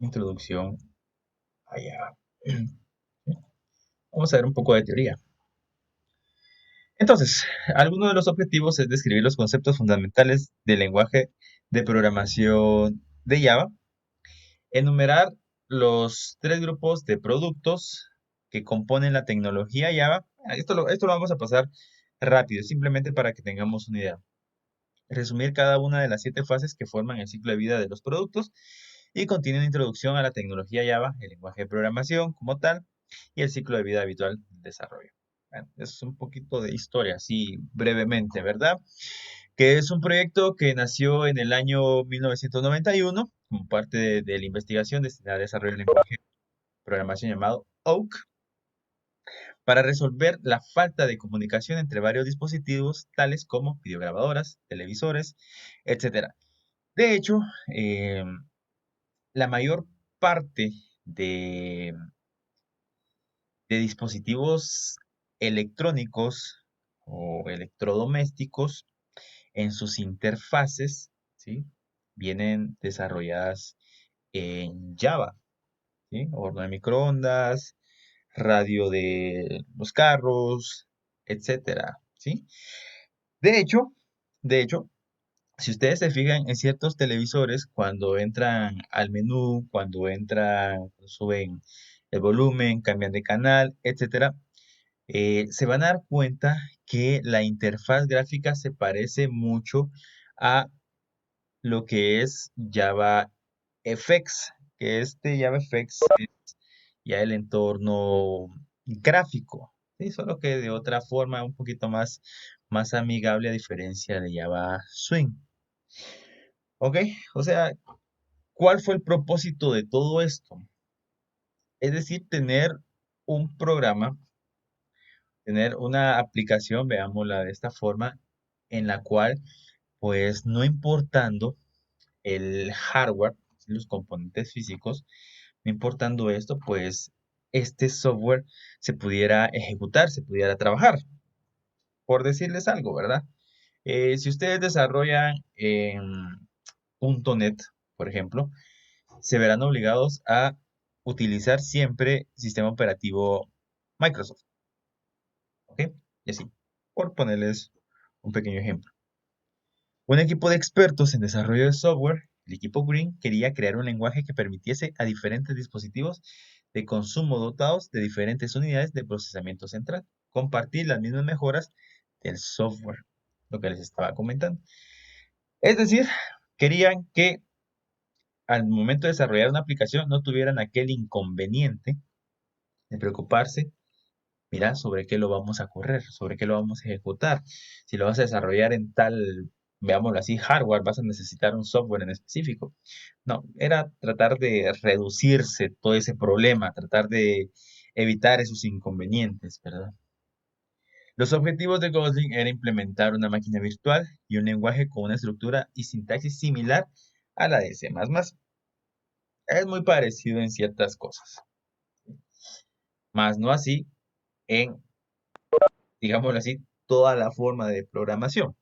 Introducción a Java. Vamos a ver un poco de teoría. Entonces, alguno de los objetivos es describir los conceptos fundamentales del lenguaje de programación de Java, enumerar los tres grupos de productos que componen la tecnología Java. Esto lo vamos a pasar rápido, simplemente para que tengamos una idea. Resumir cada una de las 7 fases que forman el ciclo de vida de los productos y contiene una introducción a la tecnología Java, el lenguaje de programación como tal, y el ciclo de vida habitual del desarrollo. Bueno, eso es un poquito de historia, así brevemente, ¿verdad? Que es un proyecto que nació en el año 1991 como parte de la investigación destinada a desarrollar el lenguaje de programación llamado Oak para resolver la falta de comunicación entre varios dispositivos tales como videograbadoras, televisores, etcétera. De hecho, eh, la mayor parte de, de dispositivos electrónicos o electrodomésticos en sus interfaces, ¿sí? Vienen desarrolladas en Java, ¿sí? Horno de microondas, radio de los carros, etcétera, ¿sí? De hecho, de hecho, si ustedes se fijan en ciertos televisores, cuando entran al menú, cuando entran, suben el volumen, cambian de canal, etcétera, se van a dar cuenta que la interfaz gráfica se parece mucho a lo que es JavaFX, que este JavaFX es ya el entorno gráfico, ¿sí? Solo que de otra forma un poquito más amigable a diferencia de Java Swing. ¿Ok? O sea, ¿cuál fue el propósito de todo esto? Es decir, tener un programa, tener una aplicación, veámosla de esta forma, en la cual, pues, no importando el hardware, los componentes físicos, no importando esto, pues, este software se pudiera ejecutar, se pudiera trabajar, por decirles algo, ¿verdad? Si ustedes desarrollan en .NET, por ejemplo, se verán obligados a utilizar siempre sistema operativo Microsoft, ¿ok? Y así, por ponerles un pequeño ejemplo. Un equipo de expertos en desarrollo de software, el equipo Green, quería crear un lenguaje que permitiese a diferentes dispositivos de consumo dotados de diferentes unidades de procesamiento central compartir las mismas mejoras del software, lo que les estaba comentando. Es decir, querían que al momento de desarrollar una aplicación no tuvieran aquel inconveniente de preocuparse, mira, sobre qué lo vamos a correr, sobre qué lo vamos a ejecutar. Si lo vas a desarrollar en tal, veámoslo así, hardware, vas a necesitar un software en específico. No, era tratar de reducirse todo ese problema, tratar de evitar esos inconvenientes, ¿verdad? Los objetivos de Gosling era implementar una máquina virtual y un lenguaje con una estructura y sintaxis similar a la de C++. Es muy parecido en ciertas cosas, más no así en, digámoslo así, toda la forma de programación.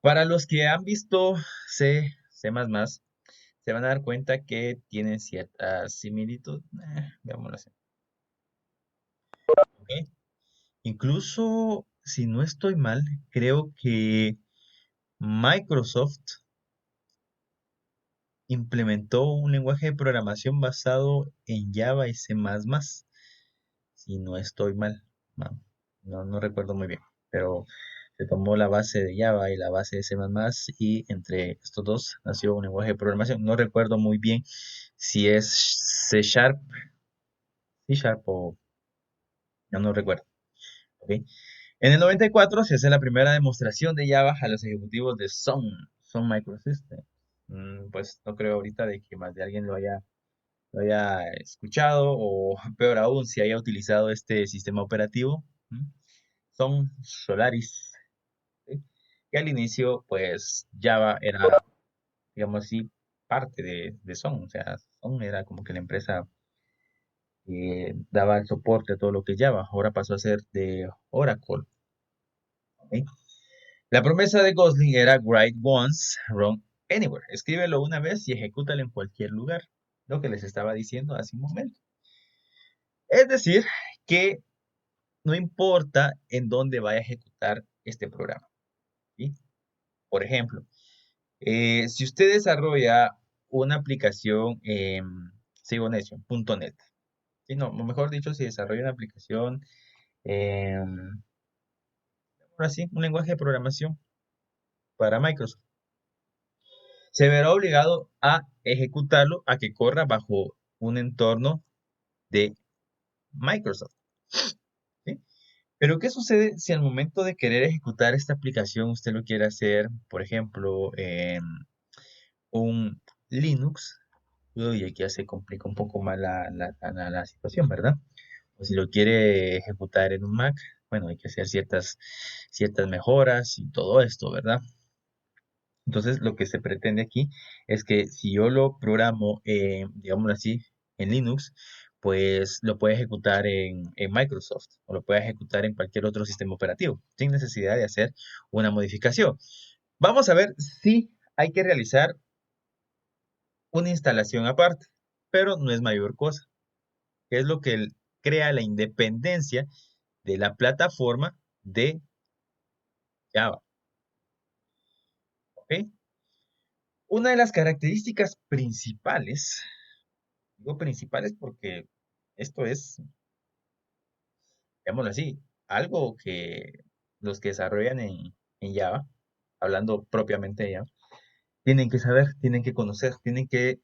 Para los que han visto C++, se van a dar cuenta que tienen cierta similitud. Veámoslo así. ¿Ok? Incluso, si no estoy mal, creo que Microsoft implementó un lenguaje de programación basado en Java y C++, si no estoy mal. No, no recuerdo muy bien, pero se tomó la base de Java y la base de C++ y entre estos dos nació un lenguaje de programación. No recuerdo muy bien si es C Sharp, C Sharp o no recuerdo. ¿Ok? En el 94 se hace la primera demostración de Java a los ejecutivos de Sun Microsystems. Pues no creo ahorita de que más de alguien lo haya escuchado o peor aún si haya utilizado este sistema operativo. Son Solaris, ¿sí? Que al inicio pues Java era, digamos así, parte de Sun, o sea, Sun era como que la empresa que daba el soporte a todo lo que es Java, ahora pasó a ser de Oracle. ¿Ok? La promesa de Gosling era Write once, run Anywhere. Escríbelo una vez y ejecútalo en cualquier lugar. Lo que les estaba diciendo hace un momento. Es decir, que no importa en dónde vaya a ejecutar este programa. ¿Sí? Por ejemplo, si usted desarrolla una aplicación en Sigonation.net, ¿sí? No, mejor dicho, si desarrolla una aplicación en, ahora sí, un lenguaje de programación para Microsoft, se verá obligado a ejecutarlo, a que corra bajo un entorno de Microsoft. ¿Sí? Pero ¿qué sucede si al momento de querer ejecutar esta aplicación usted lo quiere hacer, por ejemplo, en un Linux? Uy, aquí ya se complica un poco más la situación, ¿verdad? O si lo quiere ejecutar en un Mac, bueno, hay que hacer ciertas mejoras y todo esto, ¿verdad? Entonces, lo que se pretende aquí es que si yo lo programo, digámoslo así, en Linux, pues lo puede ejecutar en Microsoft o lo puede ejecutar en cualquier otro sistema operativo, sin necesidad de hacer una modificación. Vamos a ver si hay que realizar una instalación aparte, pero no es mayor cosa, que es lo que crea la independencia de la plataforma de Java. ¿Ok? Una de las características principales, digo principales porque esto es, digámoslo así, algo que los que desarrollan en Java, hablando propiamente de Java, tienen que saber, tienen que conocer, tienen que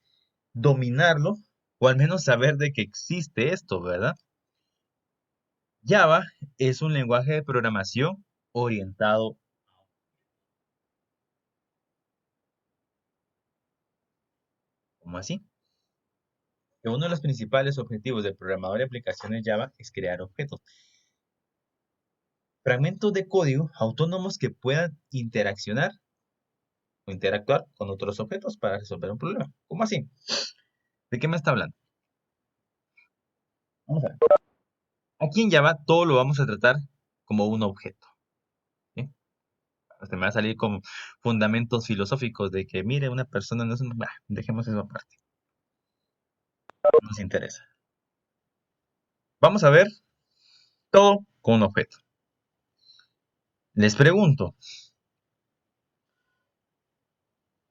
dominarlo, o al menos saber de que existe esto, ¿verdad? Java es un lenguaje de programación orientado, ¿cómo así? Que uno de los principales objetivos del programador de aplicaciones Java es crear objetos. Fragmentos de código autónomos que puedan interaccionar o interactuar con otros objetos para resolver un problema. ¿Cómo así? ¿De qué me está hablando? Vamos a ver. Aquí en Java todo lo vamos a tratar como un objeto. ¿Sí? Hasta me va a salir con fundamentos filosóficos de que, mire, una persona no es un... Bah, dejemos eso aparte. No nos interesa. Vamos a ver todo con un objeto. Les pregunto,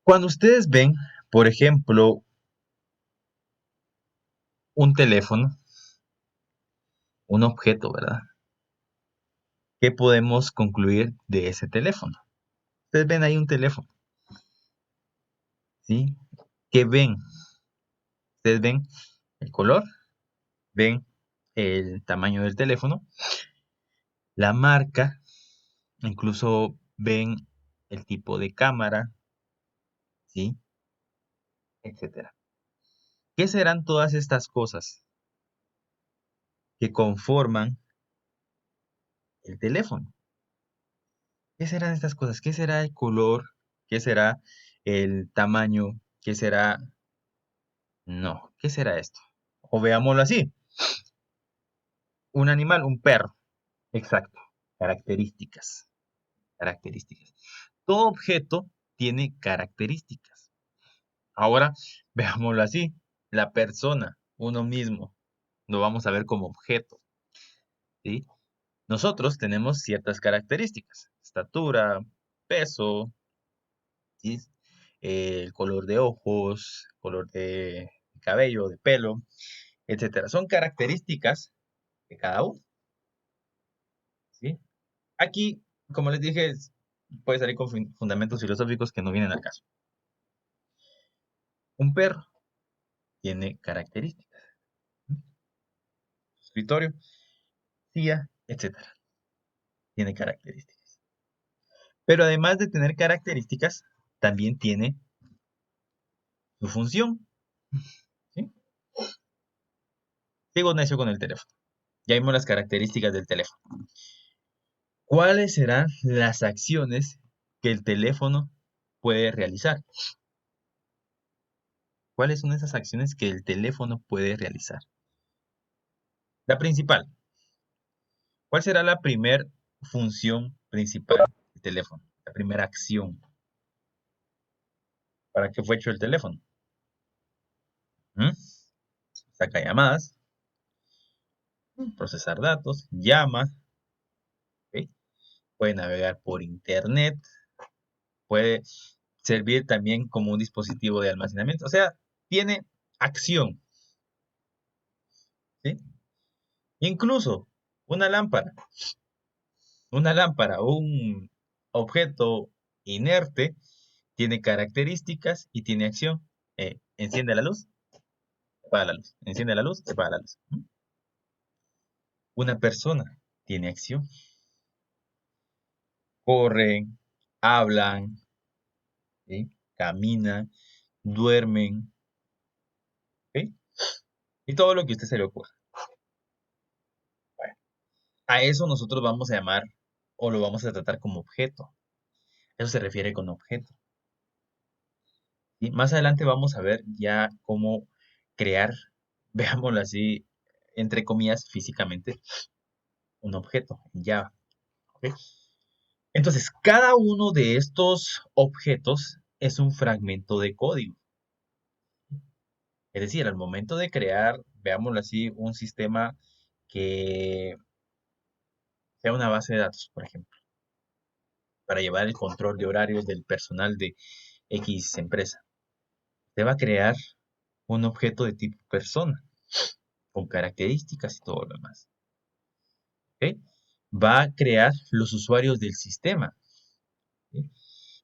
cuando ustedes ven, por ejemplo, un teléfono, un objeto, ¿verdad? ¿Qué podemos concluir de ese teléfono? Ustedes ven ahí un teléfono, ¿sí? ¿Qué ven? Ustedes ven el color, ven el tamaño del teléfono, la marca, incluso ven el tipo de cámara, ¿sí? Etcétera. ¿Qué serán todas estas cosas que conforman el teléfono? ¿Qué serán estas cosas? ¿Qué será el color? ¿Qué será el tamaño? ¿Qué será? No, ¿qué será esto? O veámoslo así. Un animal, un perro. Exacto. Características. Características. Todo objeto tiene características. Ahora, veámoslo así. La persona, uno mismo, lo vamos a ver como objeto. ¿Sí? Nosotros tenemos ciertas características. Estatura, peso, ¿sí? El color de ojos, color de cabello, de pelo, etcétera. Son características de cada uno. ¿Sí? Aquí, como les dije, puede salir con fundamentos filosóficos que no vienen al caso. Un perro tiene características. Escritorio, silla, etcétera. Tiene características. Pero además de tener características, también tiene su función. ¿Sí? Sigo necio con el teléfono. Ya vimos las características del teléfono. ¿Cuáles serán las acciones que el teléfono puede realizar? ¿Cuáles son esas acciones que el teléfono puede realizar? La principal. ¿Cuál será la primera función principal del teléfono? La primera acción. ¿Para qué fue hecho el teléfono? ¿Mm? Saca llamadas, procesar datos, llama, ¿ok? Puede navegar por internet, puede servir también como un dispositivo de almacenamiento. O sea, tiene acción, ¿sí? Incluso una lámpara, un objeto inerte, tiene características y tiene acción. Enciende la luz, apaga la luz. Enciende la luz, apaga la luz. Una persona tiene acción. Corren, hablan, ¿sí? Caminan, duermen, ¿ok? Y todo lo que a usted se le ocurra. Bueno, a eso nosotros vamos a llamar o lo vamos a tratar como objeto. Eso se refiere con objeto. Y más adelante vamos a ver ya cómo crear, veámoslo así, entre comillas, físicamente, un objeto en Java. ¿Ok? Entonces, cada uno de estos objetos es un fragmento de código. Es decir, al momento de crear, veámoslo así, un sistema que sea una base de datos, por ejemplo, para llevar el control de horarios del personal de X empresa. Usted va a crear un objeto de tipo persona, con características y todo lo demás. ¿Ok? Va a crear los usuarios del sistema. ¿Sí?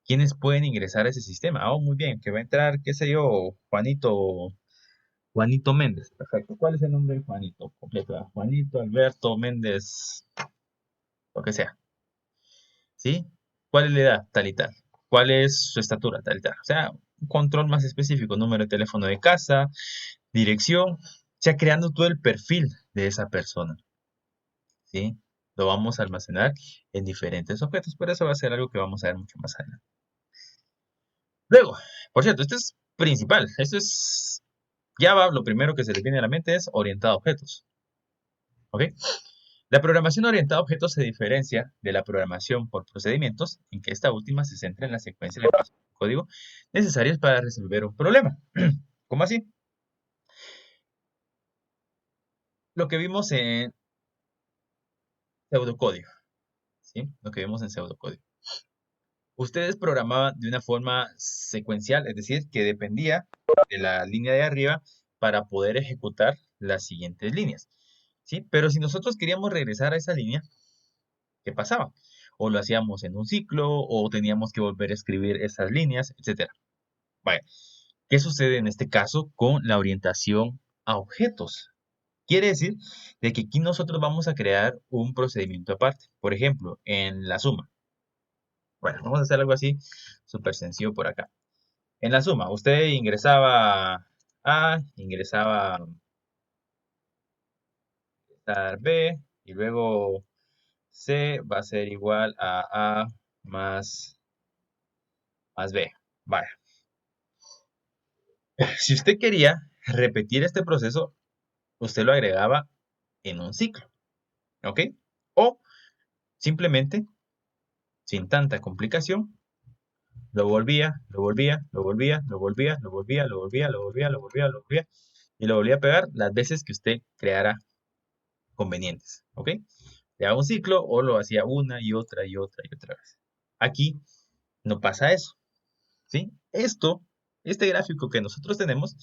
¿Quiénes pueden ingresar a ese sistema? Oh, muy bien, que va a entrar, qué sé yo, Juanito Méndez. Perfecto. ¿Cuál es el nombre de Juanito? Completo. Juanito Alberto Méndez, lo que sea. ¿Sí? ¿Cuál es la edad? Tal y tal. ¿Cuál es su estatura? Tal y tal. O sea, un control más específico, número de teléfono de casa, dirección, o sea, creando todo el perfil de esa persona. ¿Sí? Lo vamos a almacenar en diferentes objetos, pero eso va a ser algo que vamos a ver mucho más adelante. Luego, por cierto, esto es principal. Esto es Java, lo primero que se le viene a la mente es orientado a objetos. ¿Ok? La programación orientada a objetos se diferencia de la programación por procedimientos, en que esta última se centra en la secuencia de pasos de código necesarios para resolver un problema. ¿Cómo así? Lo que vimos en pseudocódigo, ¿sí? Lo que vimos en pseudocódigo. Ustedes programaban de una forma secuencial, es decir, que dependía de la línea de arriba para poder ejecutar las siguientes líneas, ¿sí? Pero si nosotros queríamos regresar a esa línea, ¿qué pasaba? O lo hacíamos en un ciclo, o teníamos que volver a escribir esas líneas, etcétera. Vaya, ¿qué sucede en este caso con la orientación a objetos? Quiere decir de que aquí nosotros vamos a crear un procedimiento aparte. Por ejemplo, en la suma. Bueno, vamos a hacer algo así súper sencillo por acá. En la suma, usted ingresaba A, ingresaba B, y luego C va a ser igual a más B. Vale. Si usted quería repetir este proceso, usted lo agregaba en un ciclo, ¿ok? O simplemente, sin tanta complicación, lo volvía, lo volvía, lo volvía, lo volvía, lo volvía, lo volvía, lo volvía, lo volvía, lo volvía, y lo volvía a pegar las veces que usted creara convenientes, ¿ok? Le daba un ciclo o lo hacía una y otra y otra y otra vez. Aquí no pasa eso, ¿sí? Este gráfico que nosotros tenemos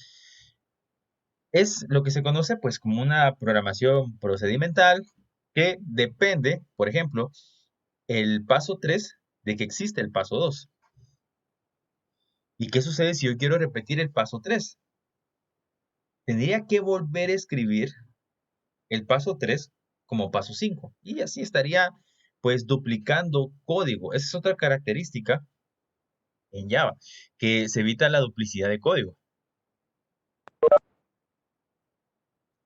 es lo que se conoce pues como una programación procedimental que depende, por ejemplo, el paso 3 de que existe el paso 2. ¿Y qué sucede si yo quiero repetir el paso 3? Tendría que volver a escribir el paso 3 como paso 5 y así estaría pues duplicando código. Esa es otra característica en Java, que se evita la duplicidad de código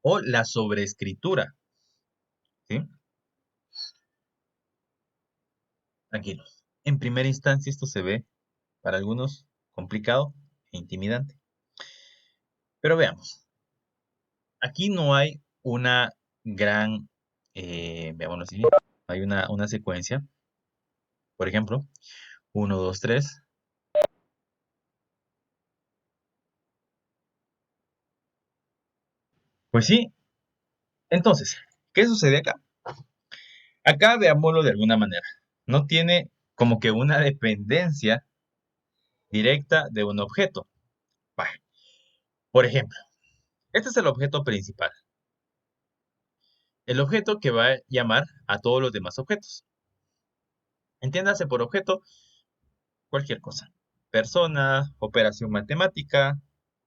o la sobreescritura, ¿sí? Tranquilos. En primera instancia esto se ve para algunos complicado e intimidante. Pero veamos, aquí no hay una gran, veámoslo así, hay una secuencia, por ejemplo, 1, 2, 3, Pues sí, entonces, ¿qué sucede acá? Acá veámoslo de alguna manera. No tiene como que una dependencia directa de un objeto. Vaya, por ejemplo, este es el objeto principal. El objeto que va a llamar a todos los demás objetos. Entiéndase por objeto cualquier cosa. Persona, operación matemática,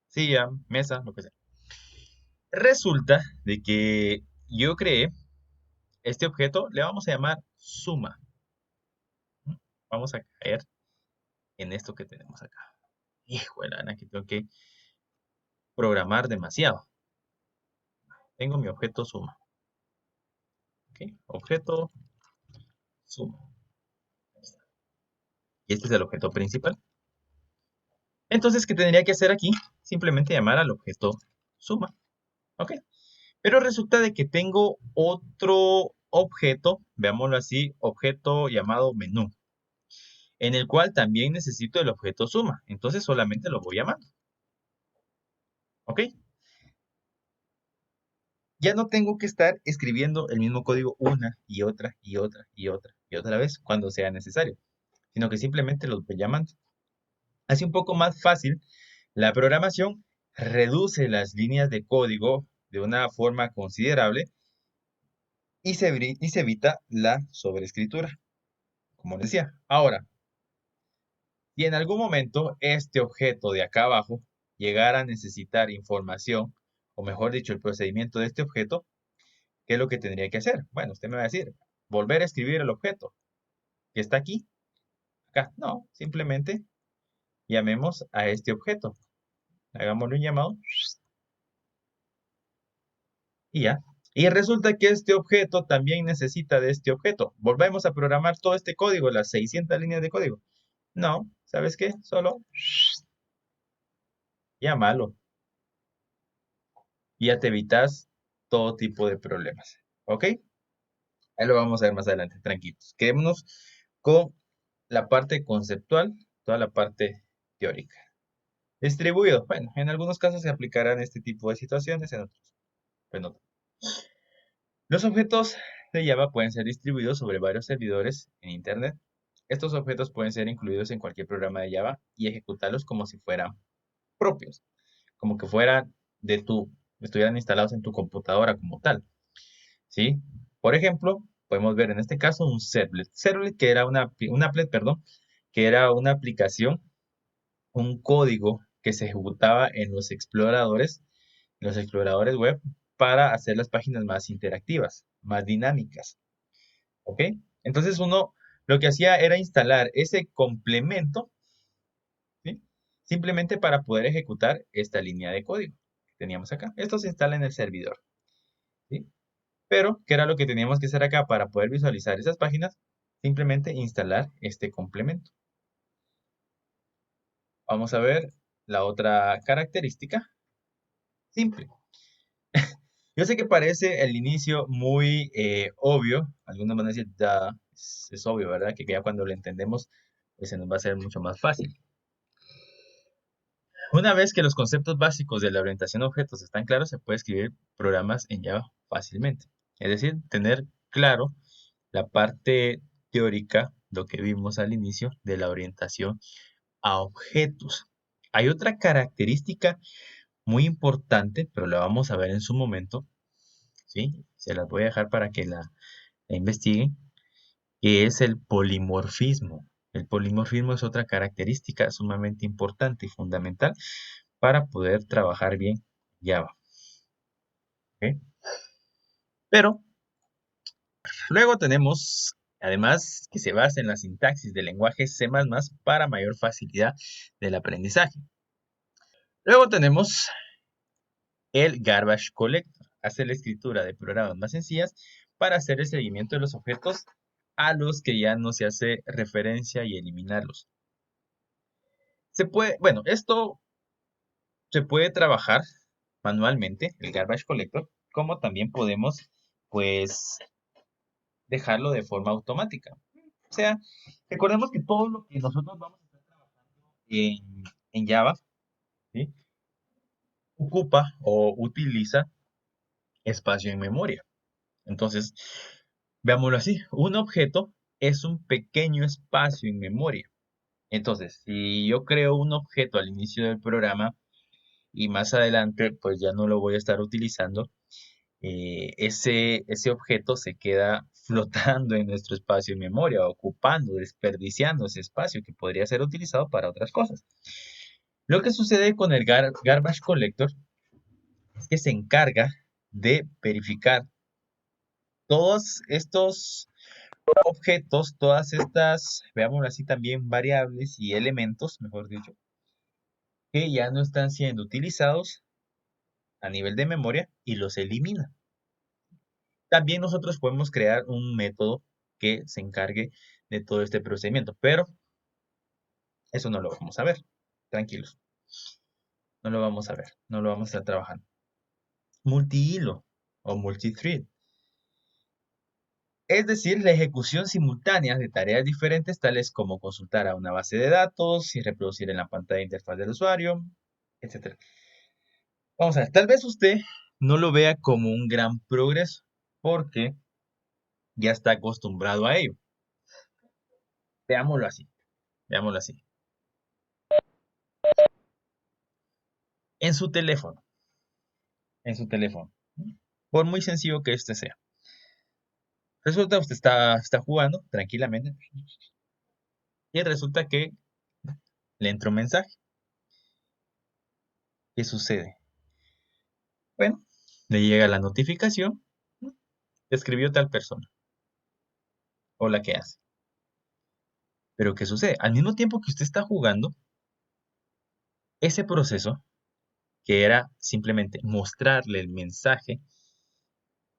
silla, mesa, lo que sea. Resulta de que yo creé este objeto, le vamos a llamar suma. Vamos a caer en esto que tenemos acá. Híjole, Ana, que tengo que programar demasiado. Tengo mi objeto suma. ¿Ok? Objeto suma. Y este es el objeto principal. Entonces, ¿qué tendría que hacer aquí? Simplemente llamar al objeto suma. ¿Ok? Pero resulta de que tengo otro objeto, veámoslo así, objeto llamado menú, en el cual también necesito el objeto suma. Entonces solamente lo voy llamando. ¿Ok? Ya no tengo que estar escribiendo el mismo código una y otra y otra y otra y otra vez cuando sea necesario, sino que simplemente los voy llamando. Hace un poco más fácil la programación, reduce las líneas de código de una forma considerable y se evita la sobreescritura, como les decía. Ahora, si en algún momento este objeto de acá abajo llegara a necesitar información, o mejor dicho, el procedimiento de este objeto, ¿qué es lo que tendría que hacer? Bueno, usted me va a decir, volver a escribir el objeto que está aquí, acá. No, simplemente llamemos a este objeto. Hagámosle un llamado y ya. Y resulta que este objeto también necesita de este objeto. Volvemos a programar todo este código, las 600 líneas de código. No, ¿sabes qué? Solo llámalo. Y ya te evitas todo tipo de problemas. ¿Ok? Ahí lo vamos a ver más adelante, tranquilos. Quedémonos con la parte conceptual, toda la parte teórica. Distribuido. Bueno, en algunos casos se aplicarán este tipo de situaciones, en otros, pues no. Los objetos de Java pueden ser distribuidos sobre varios servidores en Internet. Estos objetos pueden ser incluidos en cualquier programa de Java y ejecutarlos como si fueran propios, como que fueran estuvieran instalados en tu computadora como tal, ¿sí? Por ejemplo, podemos ver en este caso un servlet. Servlet que era un applet, perdón, que era una aplicación, un código que se ejecutaba en los exploradores web para hacer las páginas más interactivas, más dinámicas. ¿Ok? Entonces uno lo que hacía era instalar ese complemento, ¿sí? Simplemente para poder ejecutar esta línea de código que teníamos acá. Esto se instala en el servidor, ¿sí? Pero, ¿qué era lo que teníamos que hacer acá para poder visualizar esas páginas? Simplemente instalar este complemento. Vamos a ver la otra característica. Simple. Yo sé que parece el inicio muy obvio. Algunos van a decir, "Da, es obvio, ¿verdad? Que ya cuando lo entendemos, pues se nos va a hacer mucho más fácil. Una vez que los conceptos básicos de la orientación a objetos están claros, se puede escribir programas en Java fácilmente. Es decir, tener claro la parte teórica, lo que vimos al inicio de la orientación a objetos. Hay otra característica muy importante, pero la vamos a ver en su momento, ¿sí? Se las voy a dejar para que la investiguen, que es el polimorfismo. El polimorfismo es otra característica sumamente importante y fundamental para poder trabajar bien Java. ¿Ok? Pero luego tenemos, además, que se basa en la sintaxis del lenguaje C++ para mayor facilidad del aprendizaje. Luego tenemos el garbage collector. Hace la escritura de programas más sencillas para hacer el seguimiento de los objetos a los que ya no se hace referencia y eliminarlos. Bueno, esto se puede trabajar manualmente, el garbage collector, como también podemos, pues, dejarlo de forma automática. O sea, recordemos que todo lo que nosotros vamos a estar trabajando en Java, ¿sí? Ocupa o utiliza espacio en memoria. Entonces, veámoslo así, un objeto es un pequeño espacio en memoria. Entonces, si yo creo un objeto al inicio del programa y más adelante, pues ya no lo voy a estar utilizando, ese objeto se queda flotando en nuestro espacio en memoria, ocupando, desperdiciando ese espacio que podría ser utilizado para otras cosas. Lo que sucede con el Garbage Collector es que se encarga de verificar todos estos objetos, todas estas, veámoslo así también, variables y elementos, mejor dicho, que ya no están siendo utilizados a nivel de memoria y los elimina. También nosotros podemos crear un método que se encargue de todo este procedimiento, pero eso no lo vamos a ver. Tranquilos, no lo vamos a ver, no lo vamos a estar trabajando. Multihilo o multithread, es decir, la ejecución simultánea de tareas diferentes tales como consultar a una base de datos y reproducir en la pantalla de interfaz del usuario, etcétera. Vamos a ver, tal vez usted no lo vea como un gran progreso porque ya está acostumbrado a ello. Veámoslo así, veámoslo así. En su teléfono, en su teléfono, por muy sencillo que este sea. Resulta usted está jugando tranquilamente y resulta que le entra un mensaje. ¿Qué sucede? Bueno, le llega la notificación, escribió tal persona. Hola, ¿qué hace? Pero ¿qué sucede? Al mismo tiempo que usted está jugando, ese proceso, que era simplemente mostrarle el mensaje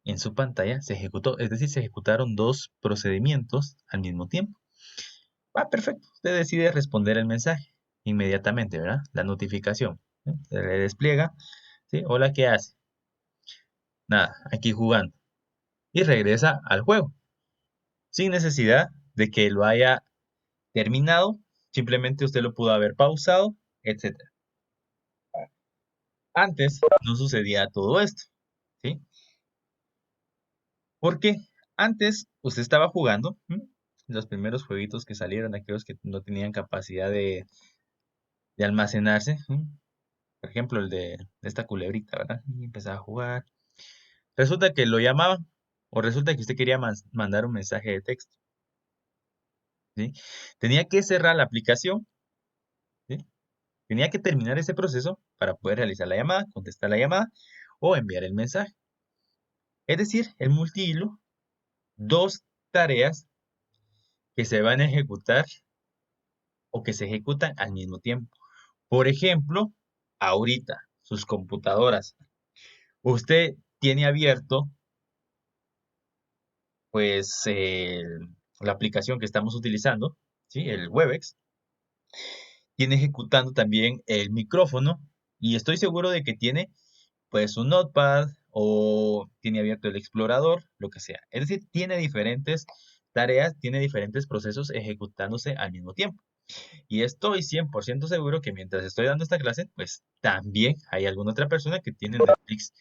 en su pantalla, se ejecutó. Es decir, se ejecutaron dos procedimientos al mismo tiempo. Ah, perfecto. Usted decide responder el mensaje inmediatamente, ¿verdad? La notificación. Se le despliega, ¿sí? Hola, ¿qué hace? Nada, aquí jugando. Y regresa al juego, sin necesidad de que lo haya terminado. Simplemente usted lo pudo haber pausado, etcétera. Antes no sucedía todo esto, ¿sí? Porque antes usted estaba jugando, los primeros jueguitos que salieron, aquellos que no tenían capacidad de almacenarse, por ejemplo, el de esta culebrita, ¿verdad? Y empezaba a jugar. Resulta que lo llamaban, o resulta que usted quería mandar un mensaje de texto, ¿sí? Tenía que cerrar la aplicación, ¿sí? Tenía que terminar ese proceso para poder realizar la llamada, contestar la llamada o enviar el mensaje. Es decir, el multihilo, dos tareas que se van a ejecutar o que se ejecutan al mismo tiempo. Por ejemplo, ahorita, sus computadoras. Usted tiene abierto, pues, la aplicación que estamos utilizando, ¿sí? El Webex. Tiene ejecutando también el micrófono y estoy seguro de que tiene, pues, un notepad o tiene abierto el explorador, lo que sea. Es decir, tiene diferentes tareas, tiene diferentes procesos ejecutándose al mismo tiempo. Y estoy 100% seguro que mientras estoy dando esta clase, pues también hay alguna otra persona que tiene Netflix,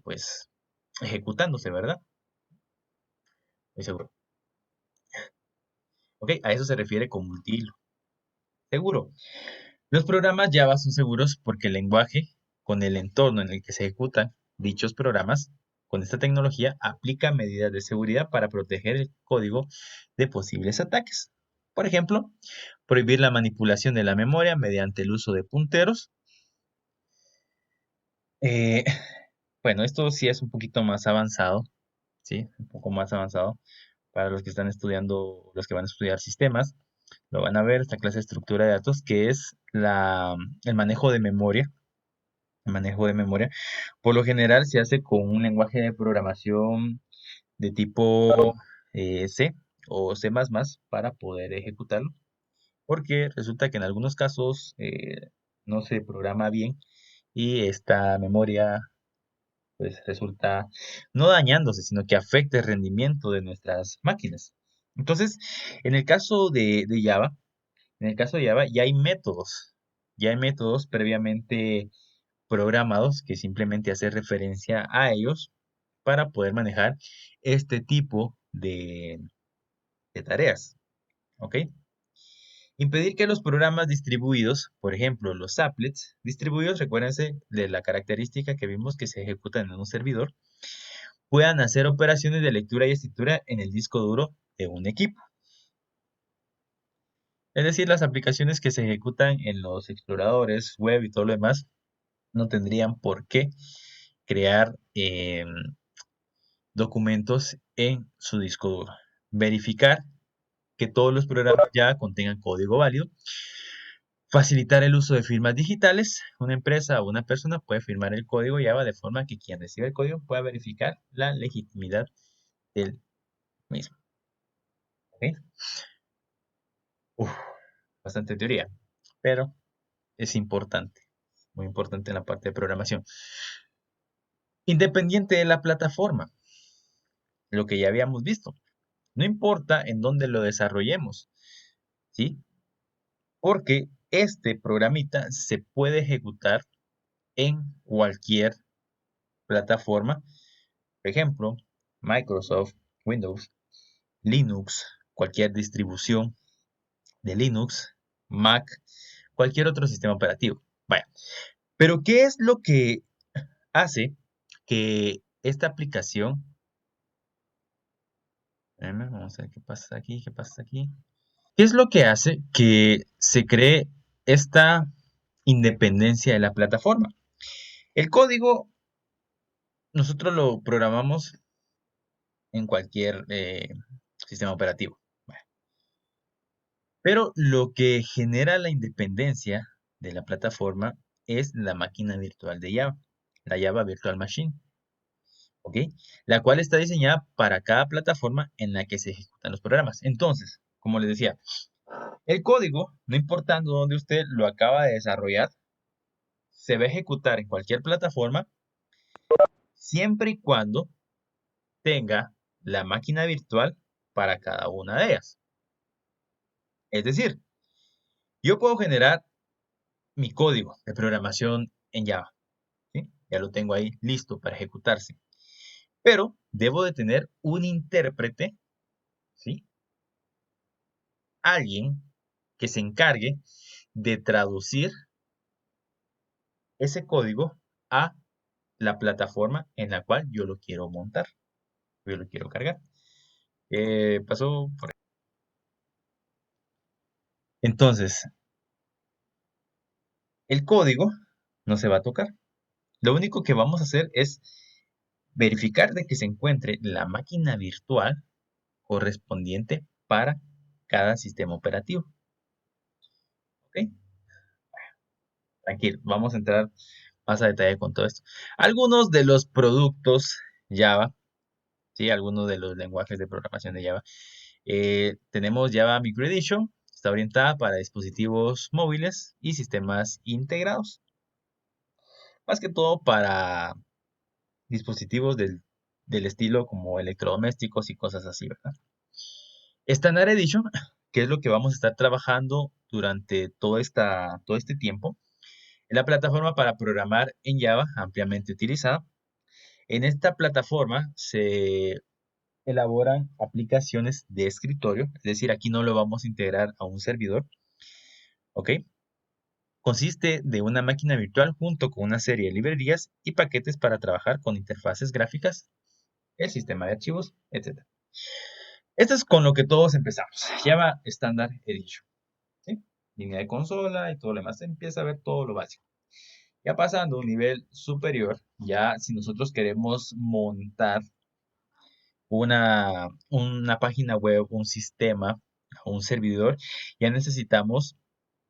pues, ejecutándose, ¿verdad? Estoy seguro. Ok, a eso se refiere con multihilo. Seguro. Los programas Java son seguros porque el lenguaje con el entorno en el que se ejecutan dichos programas con esta tecnología aplica medidas de seguridad para proteger el código de posibles ataques. Por ejemplo, prohibir la manipulación de la memoria mediante el uso de punteros. Eh, bueno, esto sí es un poquito más avanzado, ¿sí? Un poco más avanzado para los que están estudiando, los que van a estudiar sistemas. Lo van a ver, esta clase de estructura de datos, que es el manejo de memoria. El manejo de memoria. Por lo general se hace con un lenguaje de programación de tipo C o C++ para poder ejecutarlo, porque resulta que en algunos casos no se programa bien y esta memoria pues resulta no dañándose, sino que afecta el rendimiento de nuestras máquinas. Entonces, en el caso de Java, en el caso de Java ya hay métodos previamente programados que simplemente hace referencia a ellos para poder manejar este tipo de tareas. ¿Ok? Impedir que los programas distribuidos, por ejemplo, los applets distribuidos, recuérdense de la característica que vimos que se ejecutan en un servidor, puedan hacer operaciones de lectura y escritura en el disco duro de un equipo. Es decir, las aplicaciones que se ejecutan en los exploradores web y todo lo demás no tendrían por qué crear documentos en su disco duro. Verificar que todos los programas ya contengan código válido. Facilitar el uso de firmas digitales. Una empresa o una persona puede firmar el código Java de forma que quien recibe el código pueda verificar la legitimidad del mismo. ¿Ok? Uf, bastante teoría, pero es importante, muy importante en la parte de programación. Independiente de la plataforma, lo que ya habíamos visto. No importa en dónde lo desarrollemos, ¿sí? Porque este programita se puede ejecutar en cualquier plataforma. Por ejemplo, Microsoft, Windows, Linux, cualquier distribución de Linux, Mac, cualquier otro sistema operativo. Vaya, pero ¿qué es lo que hace que esta aplicación... Vamos a ver qué pasa aquí, qué pasa aquí. ¿Qué es lo que hace que se cree esta independencia de la plataforma? El código nosotros lo programamos en cualquier sistema operativo. Bueno, pero lo que genera la independencia de la plataforma es la máquina virtual de Java, la Java Virtual Machine, ¿ok? La cual está diseñada para cada plataforma en la que se ejecutan los programas. Entonces, como les decía, el código, no importando dónde usted lo acaba de desarrollar, se va a ejecutar en cualquier plataforma siempre y cuando tenga la máquina virtual para cada una de ellas. Es decir, yo puedo generar mi código de programación en Java, ¿sí? Ya lo tengo ahí listo para ejecutarse. Pero debo de tener un intérprete, ¿sí? Alguien que se encargue de traducir ese código a la plataforma en la cual yo lo quiero montar, yo lo quiero cargar. Pasó por ahí. Entonces, el código no se va a tocar. Lo único que vamos a hacer es verificar de que se encuentre la máquina virtual correspondiente para cada sistema operativo. ¿Ok? Tranquilo, vamos a entrar más a detalle con todo esto. Algunos de los productos Java, ¿sí? Algunos de los lenguajes de programación de Java. Tenemos Java Micro Edition, está orientada para dispositivos móviles y sistemas integrados. Más que todo para dispositivos del estilo como electrodomésticos y cosas así, ¿verdad? Standard Edition, que es lo que vamos a estar trabajando durante todo este tiempo, es la plataforma para programar en Java ampliamente utilizada. En esta plataforma se elaboran aplicaciones de escritorio, es decir, aquí no lo vamos a integrar a un servidor, ¿ok? Consiste de una máquina virtual junto con una serie de librerías y paquetes para trabajar con interfaces gráficas, el sistema de archivos, etc. Esto es con lo que todos empezamos. Java Standard Edition, ¿sí? Línea de consola y todo lo demás. Se empieza a ver todo lo básico. Ya pasando a un nivel superior, ya si nosotros queremos montar una página web, un sistema, un servidor, ya necesitamos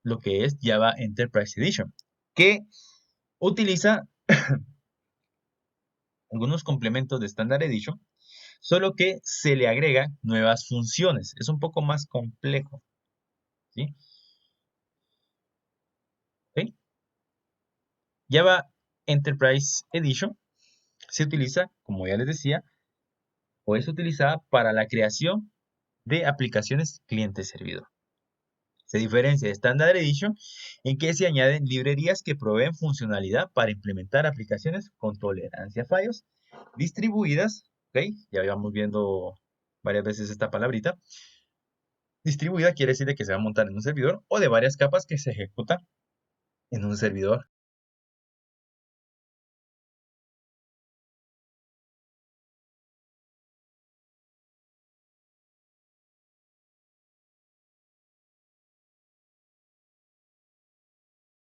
lo que es Java Enterprise Edition, que utiliza algunos complementos de Standard Edition, solo que se le agregan nuevas funciones. Es un poco más complejo, ¿sí? ¿Ok? Java Enterprise Edition se utiliza, como ya les decía, o es utilizada para la creación de aplicaciones cliente-servidor. Se diferencia de Standard Edition en que se añaden librerías que proveen funcionalidad para implementar aplicaciones con tolerancia a fallos distribuidas, ¿ok? Ya vamos viendo varias veces esta palabrita. Distribuida quiere decir de que se va a montar en un servidor o de varias capas que se ejecutan en un servidor